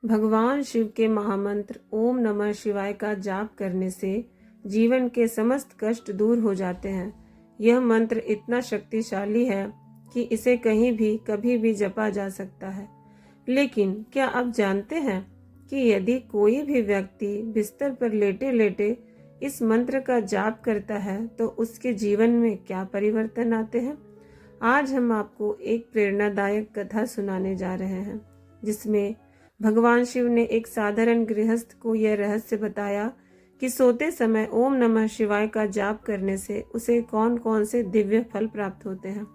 भगवान शिव के महामंत्र ओम नमः शिवाय का जाप करने से जीवन के समस्त कष्ट दूर हो जाते हैं। यह मंत्र इतना शक्तिशाली है कि इसे कहीं भी कभी भी जपा जा सकता है। लेकिन क्या आप जानते हैं कि यदि कोई भी व्यक्ति बिस्तर पर लेटे लेटे इस मंत्र का जाप करता है तो उसके जीवन में क्या परिवर्तन आते हैं? आज हम आपको एक प्रेरणादायक कथा सुनाने जा रहे हैं, जिसमें भगवान शिव ने एक साधारण गृहस्थ को यह रहस्य बताया कि सोते समय ओम नमः शिवाय का जाप करने से उसे कौन कौन से दिव्य फल प्राप्त होते हैं।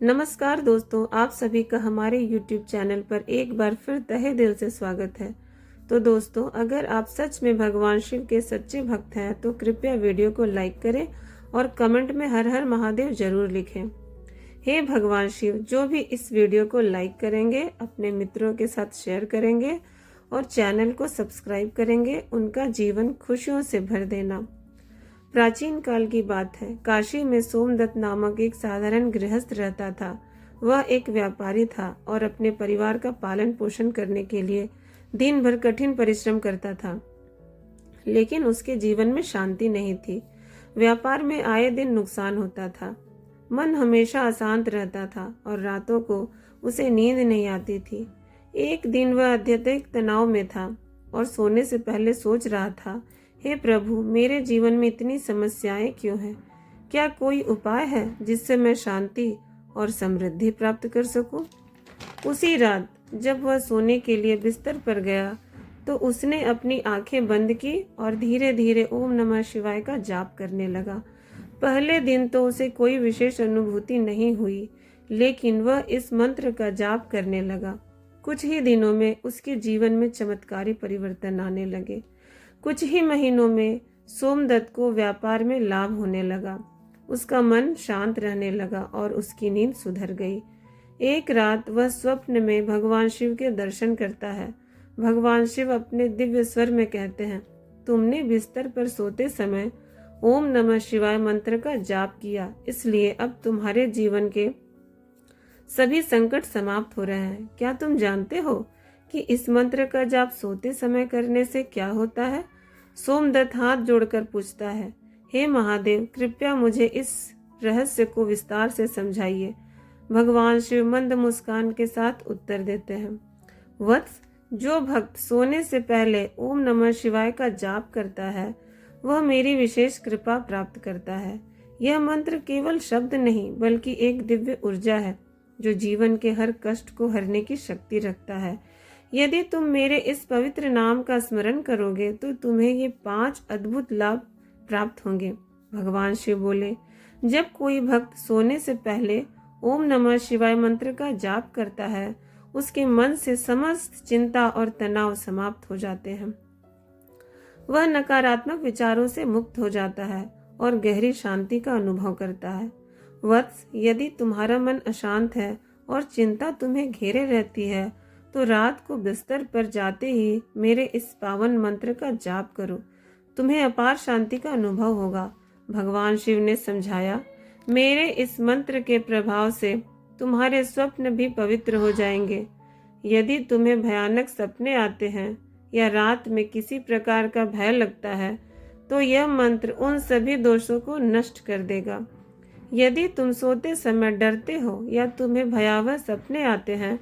नमस्कार दोस्तों, आप सभी का हमारे YouTube चैनल पर एक बार फिर तहे दिल से स्वागत है। तो दोस्तों, अगर आप सच में भगवान शिव के सच्चे भक्त हैं तो कृपया वीडियो को लाइक करें और कमेंट में हर हर महादेव जरूर लिखें। हे भगवान शिव, जो भी इस वीडियो को लाइक करेंगे, अपने मित्रों के साथ शेयर करेंगे और चैनल को सब्सक्राइब करेंगे, उनका जीवन खुशियों से भर देना। प्राचीन काल की बात है। काशी में सोमदत्त नामक एक साधारण गृहस्थ रहता था। वह एक व्यापारी था और अपने परिवार का पालन पोषण करने के लिए दिन भर कठिन परिश्रम करता था, लेकिन उसके जीवन में शांति नहीं थी। व्यापार में आए दिन नुकसान होता था। मन हमेशा अशांत रहता था और रातों को उसे नींद नहीं आती थी। एक दिन वह अत्यधिक तनाव में था और सोने से पहले सोच रहा था, हे प्रभु, मेरे जीवन में इतनी समस्याएं क्यों हैं? क्या कोई उपाय है जिससे मैं शांति और समृद्धि प्राप्त कर सकूं? उसी रात जब वह सोने के लिए बिस्तर पर गया तो उसने अपनी आंखें बंद की और धीरे धीरे ओम नमः शिवाय का जाप करने लगा। पहले दिन तो उसे कोई विशेष अनुभूति नहीं हुई, लेकिन वह इस मंत्र का जाप करने लगा। कुछ ही दिनों में उसके जीवन में चमत्कारी परिवर्तन आने लगे। कुछ ही महीनों में सोमदत्त को व्यापार में लाभ होने लगा। उसका मन शांत रहने लगा और उसकी नींद सुधर गई। एक रात वह स्वप्न में भगवान शिव के दर्शन करता है। भगवान शिव अपने दिव्य स्वर में कहते हैं, तुमने बिस्तर पर सोते समय ओम नमः शिवाय मंत्र का जाप किया, इसलिए अब तुम्हारे जीवन के सभी संकट समाप्त हो रहे हैं। क्या तुम जानते हो कि इस मंत्र का जाप सोते समय करने से क्या होता है? सोमदत्त हाथ जोड़कर पूछता है, हे महादेव, कृपया मुझे इस रहस्य को विस्तार से समझाइए। भगवान शिव मंद मुस्कान के साथ उत्तर देते हैं, वत्स, जो भक्त सोने से पहले ओम नमः शिवाय का जाप करता है वह मेरी विशेष कृपा प्राप्त करता है। यह मंत्र केवल शब्द नहीं बल्कि एक दिव्य ऊर्जा है जो जीवन के हर कष्ट को हरने की शक्ति रखता है। यदि तुम मेरे इस पवित्र नाम का स्मरण करोगे तो तुम्हें ये 5 अद्भुत लाभ प्राप्त होंगे। भगवान शिव बोले, जब कोई भक्त सोने से पहले ओम नमः शिवाय मंत्र का जाप करता है उसके मन से समस्त चिंता और तनाव समाप्त हो जाते हैं। वह नकारात्मक विचारों से मुक्त हो जाता है और गहरी शांति का अनुभव करता है। वत्स, यदि तुम्हारा मन अशांत है और चिंता तुम्हें घेरे रहती है तो रात को बिस्तर पर जाते ही मेरे इस पावन मंत्र का जाप करो। तुम्हें अपार शांति का अनुभव होगा। भगवान शिव ने समझाया, मेरे इस मंत्र के प्रभाव से तुम्हारे स्वप्न भी पवित्र हो जाएंगे। यदि तुम्हें भयानक सपने आते हैं या रात में किसी प्रकार का भय लगता है तो यह मंत्र उन सभी दोषों को नष्ट कर देगा। यदि तुम सोते समय डरते हो या तुम्हें भयावह सपने आते हैं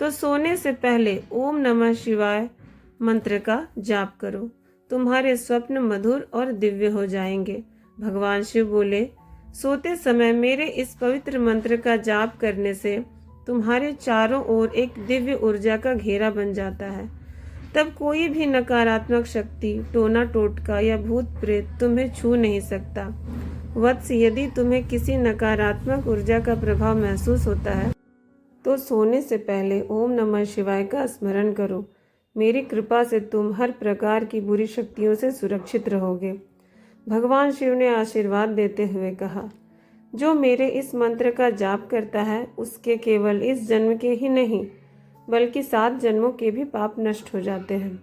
तो सोने से पहले ओम नमः शिवाय मंत्र का जाप करो। तुम्हारे स्वप्न मधुर और दिव्य हो जाएंगे। भगवान शिव बोले, सोते समय मेरे इस पवित्र मंत्र का जाप करने से तुम्हारे चारों ओर एक दिव्य ऊर्जा का घेरा बन जाता है। तब कोई भी नकारात्मक शक्ति, टोना टोटका या भूत प्रेत तुम्हें छू नहीं सकता। वत्स, यदि तुम्हें किसी नकारात्मक ऊर्जा का प्रभाव महसूस होता है तो सोने से पहले ओम नमः शिवाय का स्मरण करो। मेरी कृपा से तुम हर प्रकार की बुरी शक्तियों से सुरक्षित रहोगे। भगवान शिव ने आशीर्वाद देते हुए कहा, जो मेरे इस मंत्र का जाप करता है उसके केवल इस जन्म के ही नहीं बल्कि 7 जन्मों के भी पाप नष्ट हो जाते हैं।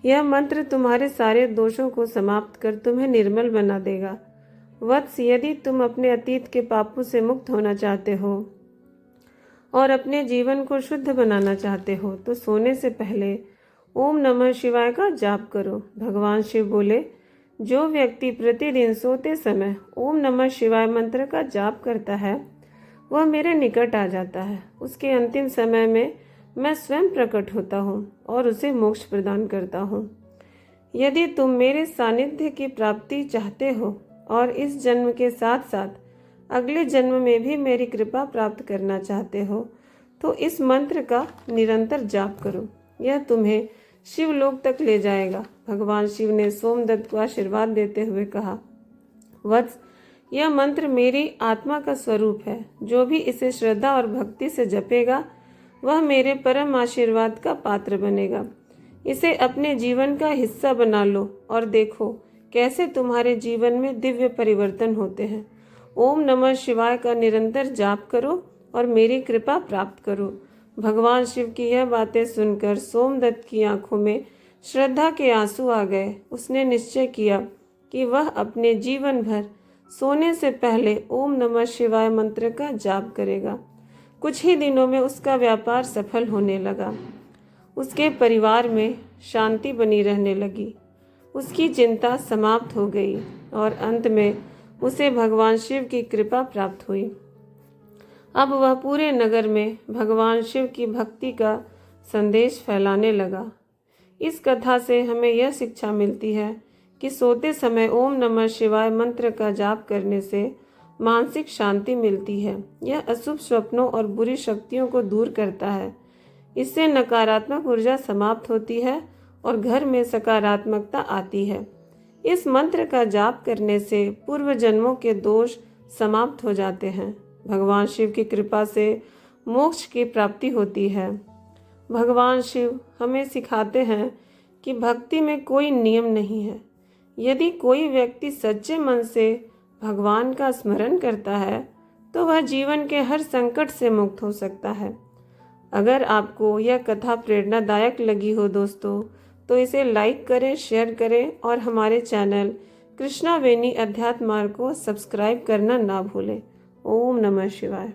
यह मंत्र तुम्हारे सारे दोषों को समाप्त कर तुम्हें निर्मल बना देगा। वत्स, यदि तुम अपने अतीत के पापों से मुक्त होना चाहते हो और अपने जीवन को शुद्ध बनाना चाहते हो तो सोने से पहले ओम नमः शिवाय का जाप करो। भगवान शिव बोले, जो व्यक्ति प्रतिदिन सोते समय ओम नमः शिवाय मंत्र का जाप करता है वह मेरे निकट आ जाता है। उसके अंतिम समय में मैं स्वयं प्रकट होता हूँ और उसे मोक्ष प्रदान करता हूँ। यदि तुम मेरे सानिध्य की प्राप्ति चाहते हो और इस जन्म के साथ साथ अगले जन्म में भी मेरी कृपा प्राप्त करना चाहते हो तो इस मंत्र का निरंतर जाप करो। यह तुम्हें शिवलोक तक ले जाएगा। भगवान शिव ने सोमदत्त को आशीर्वाद देते हुए कहा, वत्स, यह मंत्र मेरी आत्मा का स्वरूप है। जो भी इसे श्रद्धा और भक्ति से जपेगा वह मेरे परम आशीर्वाद का पात्र बनेगा। इसे अपने जीवन का हिस्सा बना लो और देखो कैसे तुम्हारे जीवन में दिव्य परिवर्तन होते हैं। ओम नमः शिवाय का निरंतर जाप करो और मेरी कृपा प्राप्त करो। भगवान शिव की यह बातें सुनकर सोमदत्त की आंखों में श्रद्धा के आंसू आ गए। उसने निश्चय किया कि वह अपने जीवन भर सोने से पहले ओम नमः शिवाय मंत्र का जाप करेगा। कुछ ही दिनों में उसका व्यापार सफल होने लगा। उसके परिवार में शांति बनी रहने लगी। उसकी चिंता समाप्त हो गई और अंत में उसे भगवान शिव की कृपा प्राप्त हुई। अब वह पूरे नगर में भगवान शिव की भक्ति का संदेश फैलाने लगा। इस कथा से हमें यह शिक्षा मिलती है कि सोते समय ओम नमः शिवाय मंत्र का जाप करने से मानसिक शांति मिलती है। यह अशुभ स्वप्नों और बुरी शक्तियों को दूर करता है। इससे नकारात्मक ऊर्जा समाप्त होती है और घर में सकारात्मकता आती है। इस मंत्र का जाप करने से पूर्व जन्मों के दोष समाप्त हो जाते हैं। भगवान शिव की कृपा से मोक्ष की प्राप्ति होती है। भगवान शिव हमें सिखाते हैं कि भक्ति में कोई नियम नहीं है। यदि कोई व्यक्ति सच्चे मन से भगवान का स्मरण करता है तो वह जीवन के हर संकट से मुक्त हो सकता है। अगर आपको यह कथा प्रेरणादायक लगी हो दोस्तों तो इसे लाइक करें, शेयर करें और हमारे चैनल कृष्णा वेनी अध्यात्म मार्ग को सब्सक्राइब करना ना भूलें। ओम नमः शिवाय।